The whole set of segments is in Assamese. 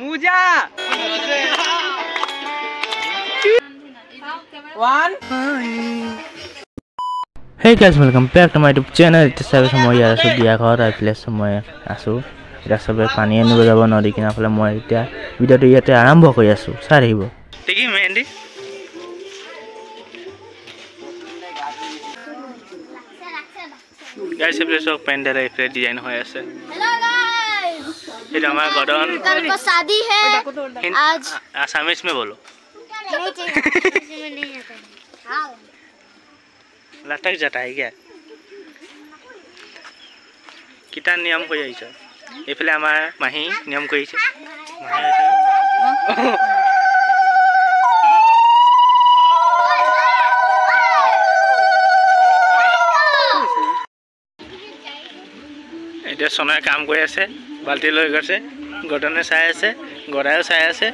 মুজা 1 Hey guys, welcome back to my YouTube channel. It's Sabe Samoy asu dia ghor ai place samoy asu. Eta sabe pani anibo jabo nodi kina phale moi eta video to yate arambho kori asu. Sar hibo. Teki mehendi guys place of pendal e design hoy ase. Hello guys ये हमारा गॉर्डन कल को शादी है आज आसामीज में बोलो नहीं नहीं आता हां लटक जाता है क्या किता नियम हो जाइछ एफले हमार माही नियम कइछ এটা সোনার কাম কৰি আছে বালতি লৈ গৈছে গডনে চাই আছে গড়ায়ো চাই আছে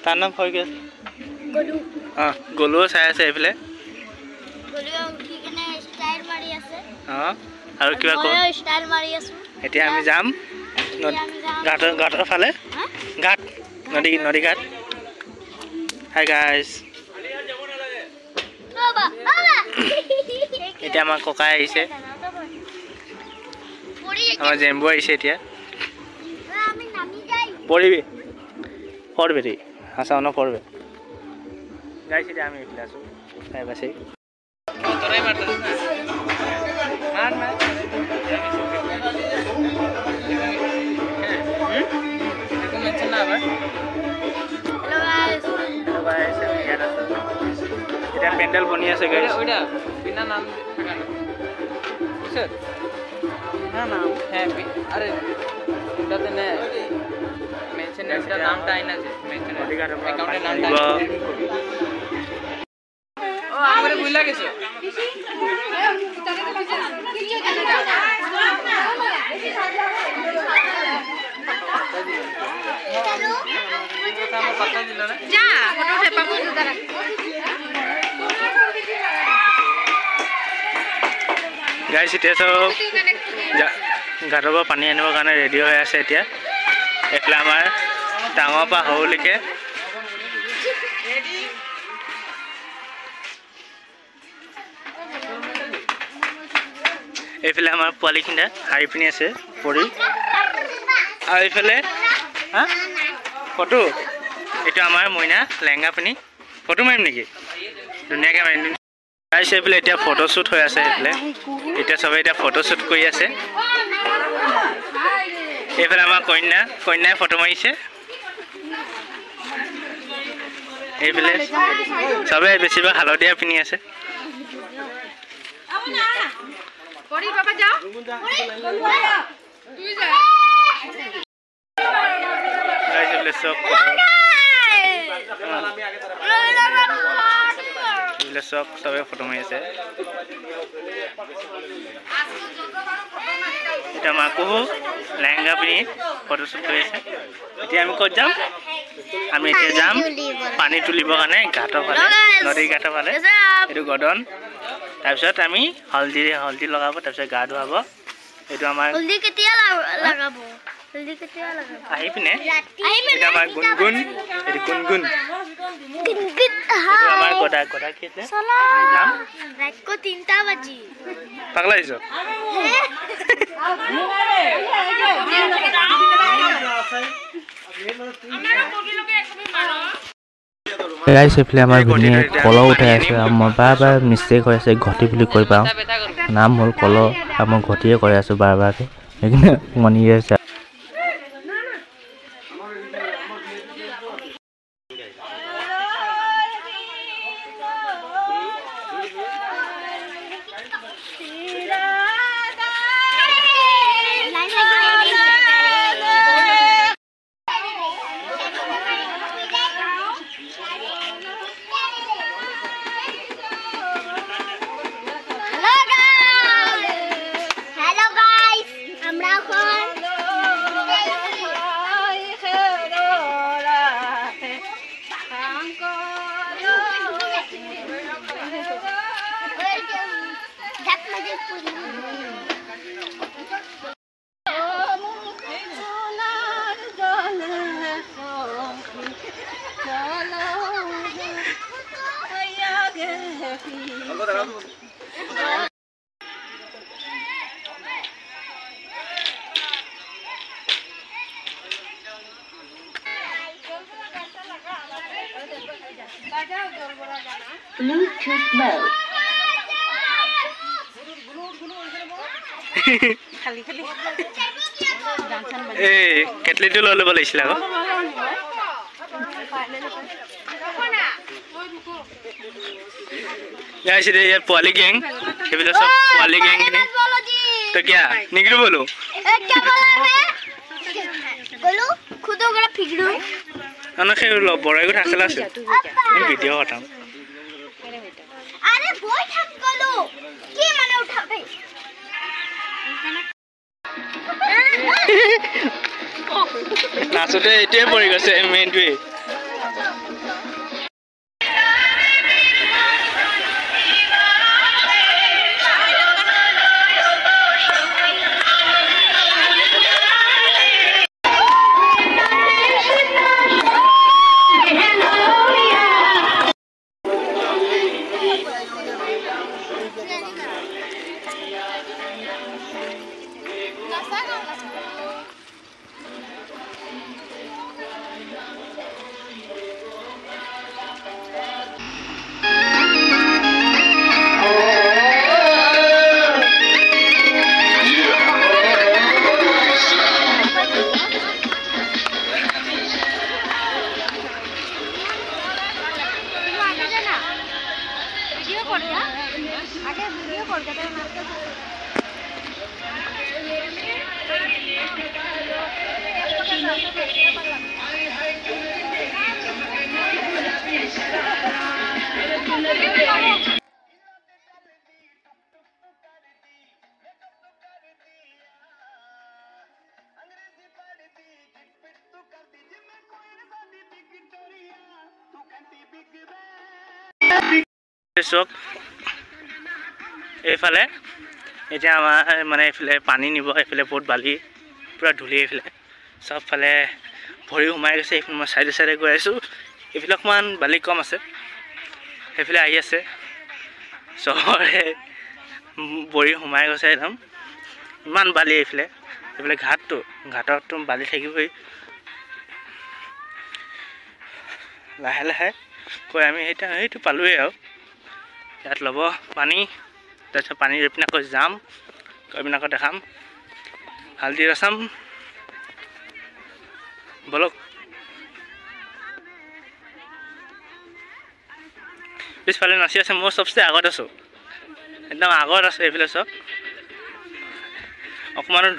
তাৰ নাম হৈ গেছে गोलू গলুও চাই আছে এফলে गोलू उठी केने स्टाइल मारी আছে আৰু কিবা ক स्टाइल मारी আছে এতিয়া আমি যাম ঘাটৰ ফালে ঘাট নদী ঘাট হাই গাইস বাবা বাবা এতিয়া আমাৰ ককা আহিছে আমাৰ জেম্বু আহিছে এতিয়া আমি নামি যাই পড়িবি পড়বে রে হাসা না পড়বে গাইস এটা আমি এফলে আছো তাই বাসে তোরাই মারছিস না মার মার এরকম মেনশন না আবার हेलो गाइस এটা প্যান্ডেল বনি আছে গাইস ওইটা বিনা নাম থাকা না বুঝছেন না নাম হ্যাঁ আরে ওটাতে না মেনশন এটা নামটা আইনা আছে মেনশন অ্যাকাউন্টের নামটা ও আমারে ভুল লাগেছে जा फोटो उठे पापू जरा গাইস এতিয়া সব ঘাটৰ পৰা পানী আনিবৰ কাৰণে ৰেডি হৈ আছে এতিয়া এফলে আমাৰ ডাঙৰ পৰা হৌলিকে এইফালে আমাৰ পোৱালিখিনা হাৰি পিনি আছে পৰি আৰু এইফালে ফটো এইটো আমাৰ মইনা লেহেংগা পিনি ফটো মাৰিম নেকি ধুনীয়াকৈ মাৰিম গাইস এইফালে এতিয়া ফটোশ্বুট হৈ আছে এইফালে এতিয়া সবে এতিয়া ফটোশ্বুট কৰি আছে এইফালে আমাৰ কন্যাই ফটো মাৰিছে এইফালে সবে বেছিভাগ হালধীয়া পিনি আছে পড়ি বাবা যাও তুই যা গাইস এইফালে সব সবে ফটো মাৰি আছে এটা মাকো লেহেংগা পিনি ফটোশ্বুট কৰি আছে এতিয়া আমি ক'ত যাম আমি এতিয়া যাম পানী তুলিবৰ কাৰণে ঘাটৰ ফালে নদী ঘাটৰ ফালে এইটো গডন তাৰপিছত আমি হলদি লগাব তাৰপিছত গা ধুৱাব এইটো আমাৰ हल्दी কেতিয়া লাগাবো हल्दी কেতিয়া লাগাবো আহি পিনে এটা আমাৰ গুনগুন এইটো গুনগুন এইটো আমাৰ গদা কি আছে নাম रात को 3টা বাজি পাগলা হৈছ Guys, এফলে আমাৰ ভিনিয়ে কল উঠাই আছে আৰু মই বাৰ মিষ্টেক হৈ আছে ঘটি বুলি কৈ পাওঁ নাম হ'ল কল আৰু মই ঘটিয়ে কৈ আছো বাৰকে সেইকাৰণে মনি আছে Bluetooth mode. এই কেটলিটো লৈ ল'ব লাগিছিল আকৌ गाइस ये यार पोली गैंग ये भी तो सब पोली गैंग नहीं तो क्या निकलो बोलो क्या बोला मैं बोलो खुद ओकरा फिगड़ू अन खे लो बड़ाई को ठाकला से इन वीडियो हटाम अरे बोय ठाक बोलो की माने उठा भाई नाचते एटे परि गसे मेनटुए চক এইফালে এতিয়া আমাৰ মানে এইফালে পানী নিব এইফালে বহুত বালি পুৰা ধুলি এইফালে সবফালে ভৰি সোমাই গৈছে এইফালে মই সাইডে সাইডে গৈ আছো এইফালে অকমান বালি কম আছে এইফালে আহি আছে চহৰে ভৰি সোমাই গৈছে একদম ইমান বালি এইফালে এইফালে ঘাটতো বালি থাকিবই লাহে লাহে কৈ আমি এইটো পালোৱে আৰু ইয়াত ল'ব পানী তাৰপিছত পানী ৰপিনাকৈ যাম কবিনাকৈ দেখাম হালদি ৰচাম বলক পিছফালে নাচি আছে মই সবচে আগত আছোঁ একদম আগত আছোঁ এইফালে চব অকণমানো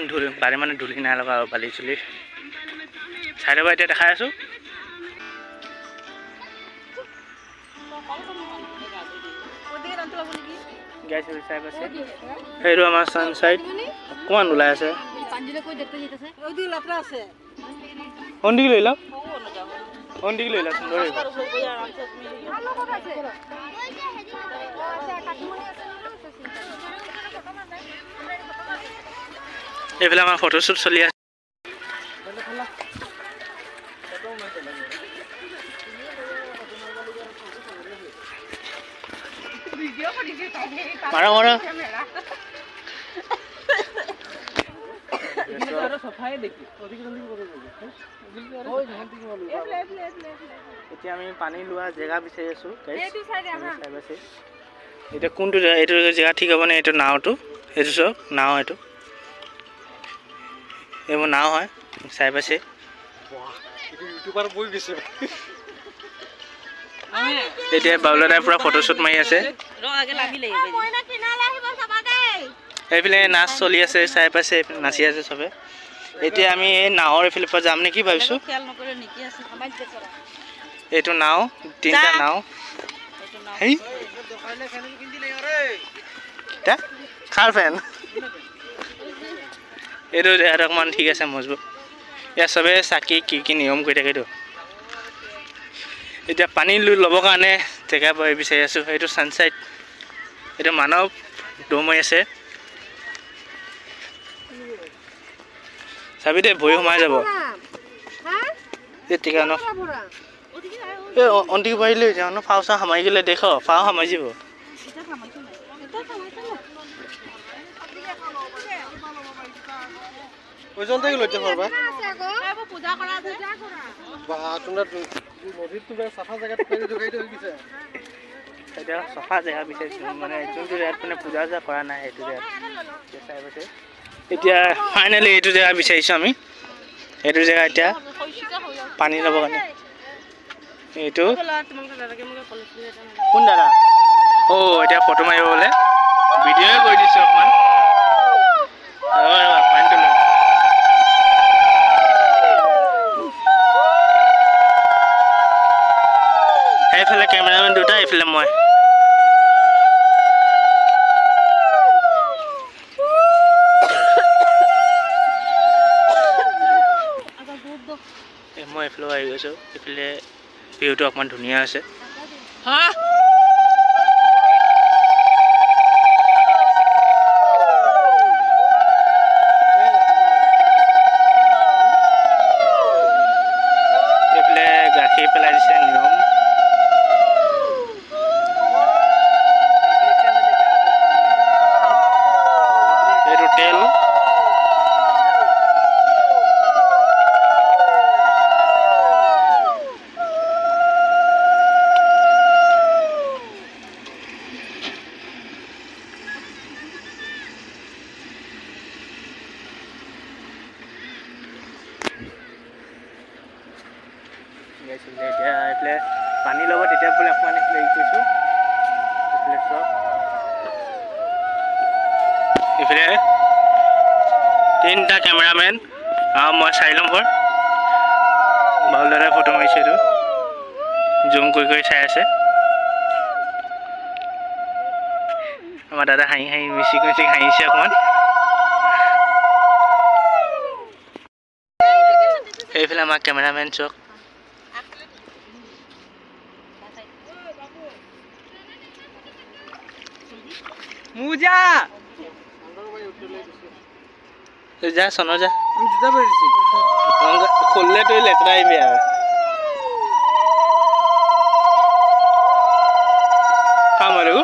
ধুলি বালি মানে ধুলি নাই লগা আৰু বালি চুলি চাইডৰ পৰা এতিয়া দেখাই আছোঁ गाइस ये साइड से हेरो हमारा सनसाइड कौन उलाय আছে পাঞ্জিলে কই দেখতে যেতেছে ওই দি লাত্রা আছে ওন্ডি লইলা ওন্ডি লইলা সুন্দর এবেলা আমার ফটোশুট চলি আছে मारो मारो सफाई देखी এতিয়া আমি পানী লোৱা জেগা বিচাৰি আছো এটা কোনটো এইটো জেগা ঠিক হ'ব নে এইটো নাওটো এইটো সব নাও এইটো এমন নাও হয় চাই পাইছে এইটো ইউটিউবার বই গৈছে এতিয়া বাউলাদাই পুৰা ফটোশুট মাৰি আছে এইফালে নাচ চলি আছে চাই পাইছে নাচি আছে চবে এতিয়া আমি এই নাওৰ এইফালে পৰা যাম নেকি ভাবিছো এইটো নাও তিনটা নাও হেই তা খাৰ ফেন এইটো অকমান ঠিক আছে মজবুত ইয়াৰ চবে চাকি কি নিয়ম কৰি থাকেতো এতিয়া পানী ল'ব কাৰণে জেগা বিচাৰি আছো এইটো সানসাইড এইটো মানৱ দমৈ আছে চাবি দে ভৰি সোমাই যাব ঠিক আছে ন অন্তিক পাৰিলে যাওঁ ন ফাও চাও সামাৰি গ'লে দেখ ফাও সামাৰি যাব ওইজনতে গেল এটা কৰবা পূজা কৰা বা তোমৰা নদীত তোমৰা সাফা জায়গা পেয়ে ঢুকাইতে হই গিছে এটা সফা জেগা বিচাৰিছো মানে যোনটো জেগাত মানে পূজা চূজা কৰা নাই সেইটো জেগাত চাই পাইছে এতিয়া ফাইনেলি এইটো জেগা বিচাৰিছোঁ আমি এইটো জেগা এতিয়া পানী ল'ব কাৰণে এইটো কোন দাদা এতিয়া ফটো মাৰিব বোলে ভিডিঅ'ই কৰি দিছোঁ অকণমান পানীটো লৈ এইফালে কেমেৰামেন দুটা এইফালে মই এইফালে আহি গৈছোঁ এইফালে ভিউটো অকণমান ধুনীয়া আছে এইফালে গাখীৰ পেলাই দিছে নিয়ম এইটো তেল এতিয়া এইফালে পানী ল'ব তেতিয়া বোলে অকণমান এইফালে হেৰি কৰিছোঁ এইফালে চব এইফালে 3টা কেমেৰামেন মই 4 নম্বৰ বাউল দাদাই ফটো মাৰিছে এইটো জুম কৰি চাই আছে আমাৰ দাদা হাঁহি মিচিক হাঁহিছে অকণমান এইফালে আমাৰ কেমেৰামেন চক মুজা যা সনো যা আমি জুতা পরিছি খুললে তুই লেতরা আইবি আর কামারু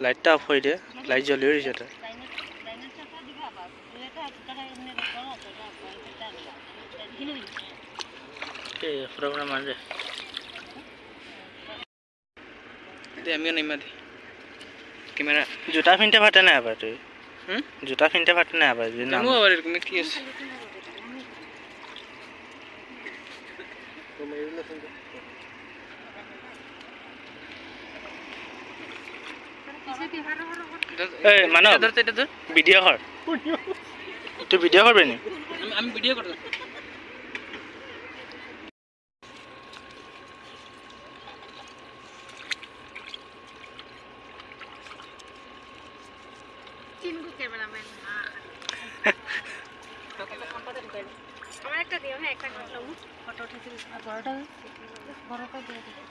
লাইটটা অফ হই দে লাইট জ্বলি রইছে তা program aja. Itu ambil nih mati. Gimana? Juta pinte batan apa tuh? Juta pinte batan apa? Kamu apa dari komikius? Mana? Video kor. Itu video kor berani? Ami video kor.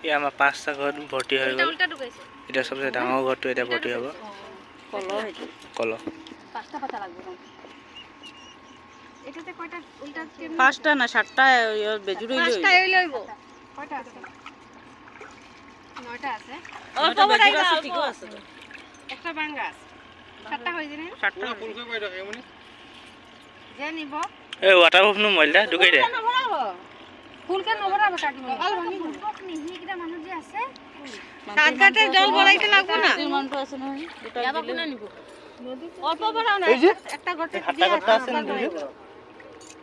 ये हमारा 5टा घर भर्ती हो गल এটা সবচেয়ে ডাঙৰ ঘৰটো এটা ভৰ্তি হ'ব কল 5টা পাতা লাগবে এটাতে কয়টা উল্টা 5টা না 7টা বেজুরি লইব 5টা লইব কয়টা আছে 9টা আছে অল্প বড়াই আছে ঠিক আছে একটা বাঙ্গা 7টা হই দিনে 7টা ফুল কই বাইরে এমনি যে নিব এই ওয়াটারপ্রুফ নো মইলটা ঢুকাই দে ফুল কে নবরাবো কাটি লগাল ভাঙি ফুলক নিহি কিটা মানুহ যে আছে সাত ঘাটে জল বলাইতে লাগবো না মানুষ আছে না যাবা কোনা নিব অল্প বড় না একটা গটে হাতটা কথা আছে না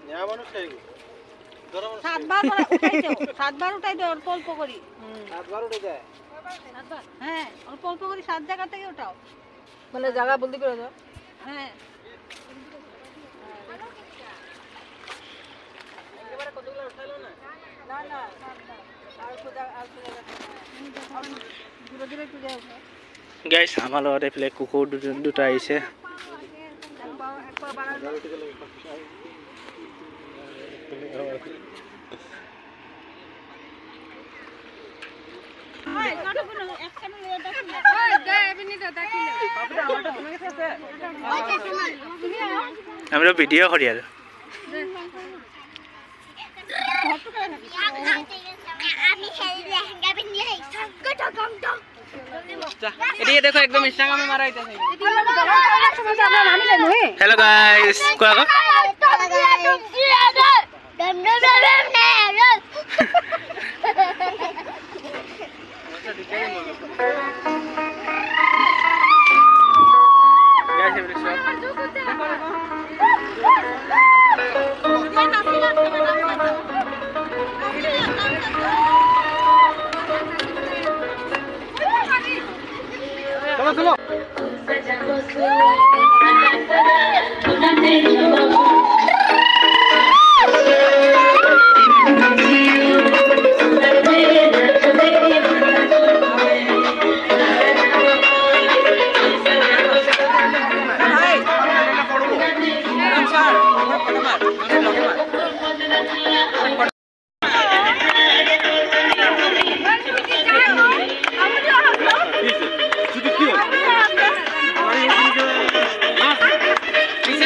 ইয়া মানুষ সেই সাতবার উঠাই দাও সাতবার উঠাই দাও অল্প অল্প করি সাতবার উঠে যায় সাতবার হ্যাঁ অল্প অল্প করে সাত জায়গা থেকে উঠাও বলে জায়গা বলতে করে দাও হ্যাঁ না না আর খোদা আর দূরে দূরে পূজা হবে গাইস আমার লগত এফালে কুকুর দুটা আইছে আমরা ভিডিও করি আর ये देखो एकदम इंस्टाग्राम में मारा है हेलो गाइस कोआ को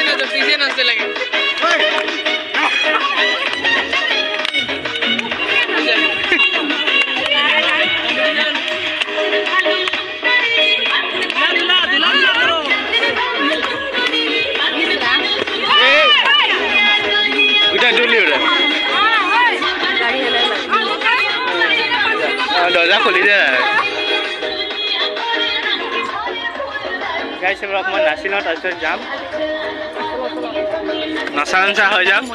चलो पीछे नाचते लगे दरजा खुली दे गाइस हम अकमान नाचिल तार जाम नशा नशा हो जाम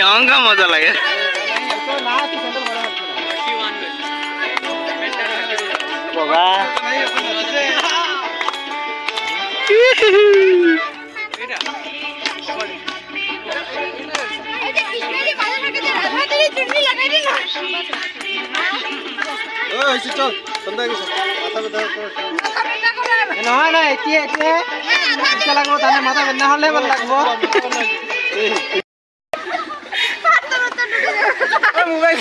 अंगा मजा लगे चल संदा के माथा बता ना ना एतिए इच्छा लागबो ताने माथा बेना हले बल लागबो मोबाइल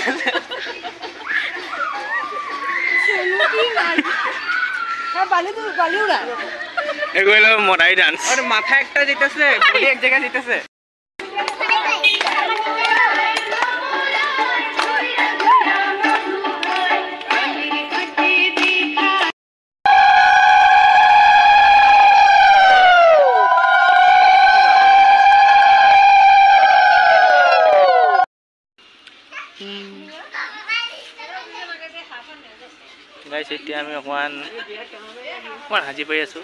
बाली उड़ा एगोला मोटाई डांस और माथा একটা যেতেছে বডি এক জায়গায় যেতেছে गाइस এতিয়া আমি অকমান হাজি পাই আছো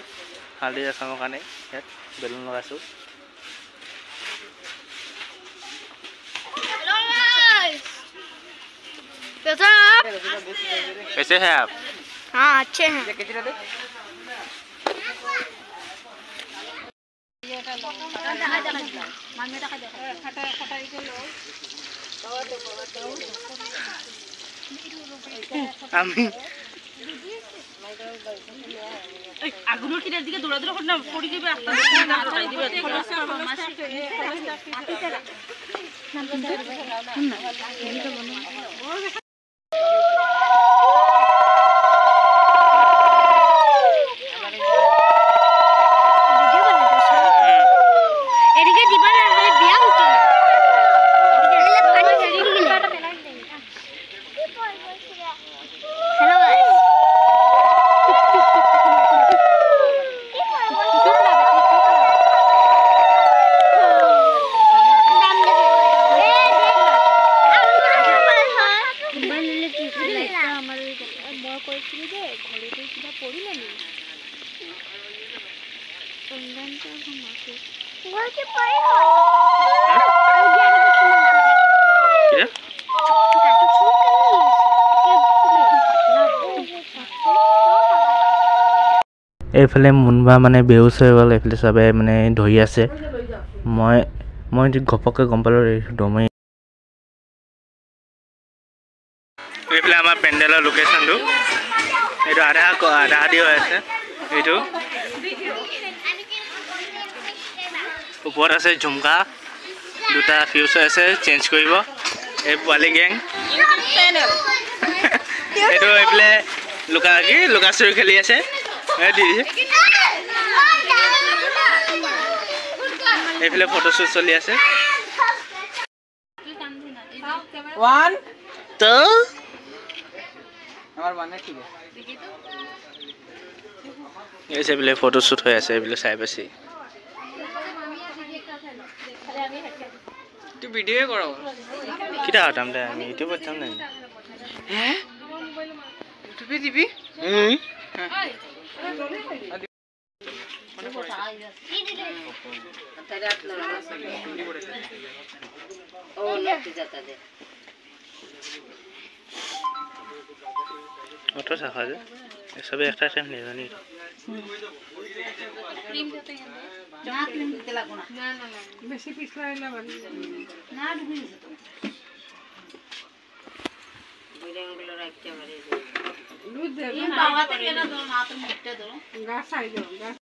হালদি ৰসমৰ কাৰণে ইয়াত বেলুন লগাইছো कैसे हैं आप? हाँ अच्छे हैं আগুনের কিনার দিকে দৌড়াদৌড়ি করে না পড়ে যাবে এদিকে দিবা না বিয়া হতো না হ্যালো গাইস এইফালে মুনবা মানে বেহুচ হৈ গ'ল এইফালে চবে মানে ধৰি আছে মই ঘপককৈ গম পালোঁ দমাই এইফালে আমাৰ পেণ্ডেলৰ লোকেশ্যনটো এইটো আধা আধি হৈ আছে এইটো ওপৰত আছে ঝুমকা দুটা ফিউজ আছে চেঞ্জ কৰিব এই পোৱালি গেং এইটো এইফালে লুকাচুৰি খেলি আছে এইফালে ফটোশ্বুট চলি আছে এইফালে ফটোশ্বুট হৈ আছে এইবিলাক চাই পাইছি ভিডিঅ' কৰ কিটা হতাম দে আমি ইউটিউবত চাম নাই ইউটিউবে দিবি অটো চাখা যে সবে একটা টাইম নেই জানি বেশি পিছলা হইলে ভালো না ঢুকি দুধ দে বাবা থেকে না তো মাত্র মুখটা ধরো গাছ আই দাও গাছ